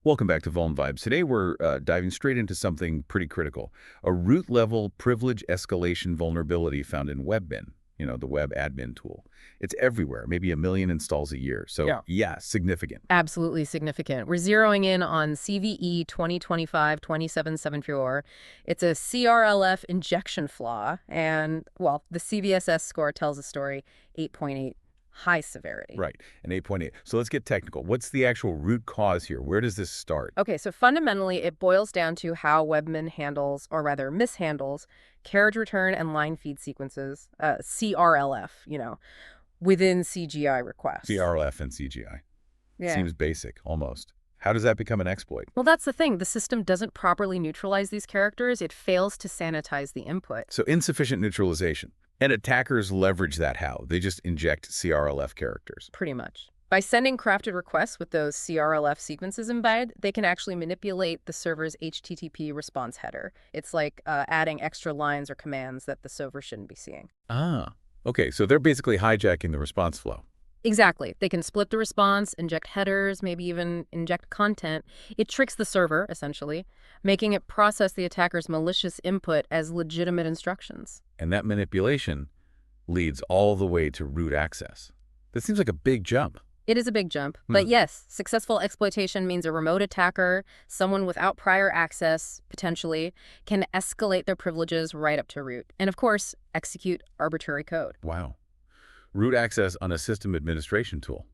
Welcome back to Vuln Vibes. Today we're diving straight into something pretty critical. A root-level privilege escalation vulnerability found in Webmin, the web admin tool. It's everywhere, maybe 1 million installs a year. So Yeah. yeah, significant. Absolutely significant. We're zeroing in on CVE 2025-2774. It's a CRLF injection flaw, and, well, the CVSS score tells a story, 8.8, high severity. Right, an 8.8. So let's get technical. What's the actual root cause here? Where does this start? Okay, so fundamentally, it boils down to how Webmin handles, or rather mishandles, carriage return and line feed sequences, CRLF, within CGI requests. CRLF and CGI. Yeah. Seems basic, almost. How does that become an exploit? Well, that's the thing. The system doesn't properly neutralize these characters. It fails to sanitize the input. So insufficient neutralization. And attackers leverage that how? They just inject CRLF characters. Pretty much. By sending crafted requests with those CRLF sequences embedded, they can actually manipulate the server's HTTP response header. It's like adding extra lines or commands that the server shouldn't be seeing. Ah, okay. So they're basically hijacking the response flow. Exactly. They can split the response, inject headers, maybe even inject content. It tricks the server, essentially, making it process the attacker's malicious input as legitimate instructions. And that manipulation leads all the way to root access. That seems like a big jump. It is a big jump, but yes, successful exploitation means a remote attacker, someone without prior access, potentially, can escalate their privileges right up to root. And of course, execute arbitrary code. Wow. Root access on a system administration tool.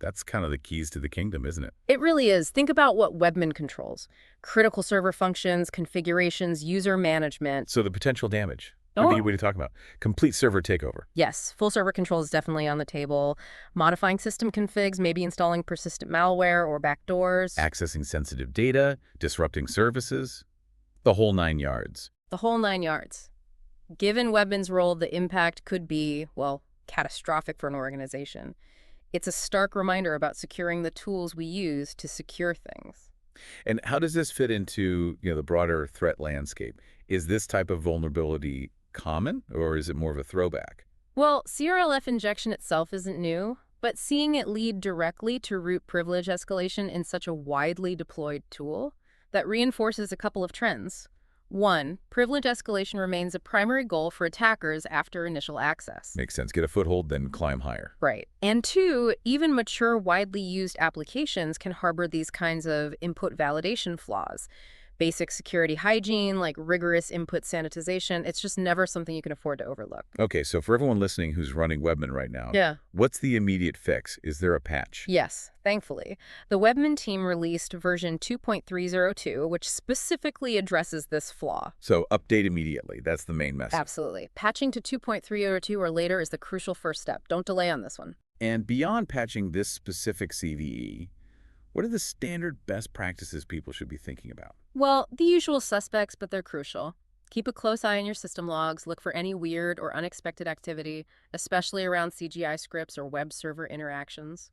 That's kind of the keys to the kingdom, isn't it? It really is. Think about what Webmin controls. Critical server functions, configurations, user management. So the potential damage. Oh. What are you talking about? Complete server takeover. Yes, full server control is definitely on the table. Modifying system configs, maybe installing persistent malware or backdoors. Accessing sensitive data, disrupting services. The whole 9 yards. The whole 9 yards. Given Webmin's role, the impact could be, well, catastrophic for an organization. It's a stark reminder about securing the tools we use to secure things. And how does this fit into the broader threat landscape? Is this type of vulnerability common, or is it more of a throwback? Well, CRLF injection itself isn't new, but seeing it lead directly to root privilege escalation in such a widely deployed tool, that reinforces a couple of trends. 1, privilege escalation remains a primary goal for attackers after initial access. Makes sense. Get a foothold, then climb higher. Right. And 2, even mature, widely used applications can harbor these kinds of input validation flaws. Basic security hygiene, like rigorous input sanitization, it's just never something you can afford to overlook. Okay, so for everyone listening who's running Webmin right now, what's the immediate fix? Is there a patch? Yes, thankfully. The Webmin team released version 2.302, which specifically addresses this flaw. So update immediately. That's the main message. Absolutely. Patching to 2.302 or later is the crucial first step. Don't delay on this one. And beyond patching this specific CVE, what are the standard best practices people should be thinking about? Well, the usual suspects, but they're crucial. Keep a close eye on your system logs. Look for any weird or unexpected activity, especially around CGI scripts or web server interactions.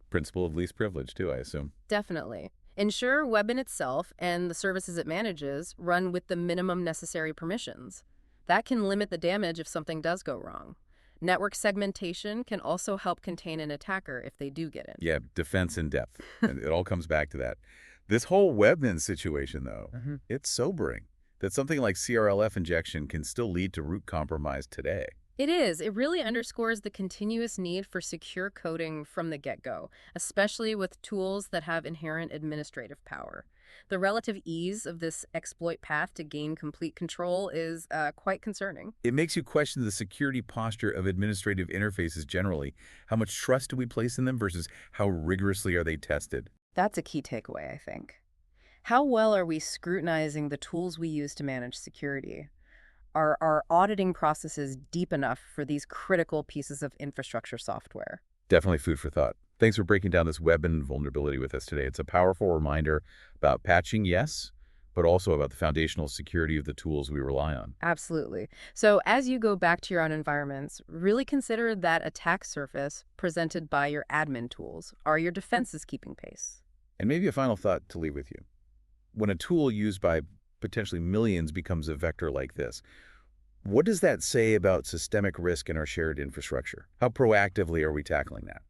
Principle of least privilege, too, I assume. Definitely. Ensure Webmin itself and the services it manages run with the minimum necessary permissions. That can limit the damage if something does go wrong. Network segmentation can also help contain an attacker if they do get in. Yeah, defense in depth. And it all comes back to that. This whole Webmin situation, though, it's sobering that something like CRLF injection can still lead to root compromise today. It is. It really underscores the continuous need for secure coding from the get-go, especially with tools that have inherent administrative power. The relative ease of this exploit path to gain complete control is quite concerning. It makes you question the security posture of administrative interfaces generally. How much trust do we place in them versus how rigorously are they tested? That's a key takeaway, I think. How well are we scrutinizing the tools we use to manage security? Are our auditing processes deep enough for these critical pieces of infrastructure software? Definitely food for thought. Thanks for breaking down this Webmin vulnerability with us today. It's a powerful reminder about patching, yes, but also about the foundational security of the tools we rely on. Absolutely. So as you go back to your own environments, really consider that attack surface presented by your admin tools. Are your defenses keeping pace? And maybe a final thought to leave with you. When a tool used by potentially millions becomes a vector like this, what does that say about systemic risk in our shared infrastructure? How proactively are we tackling that?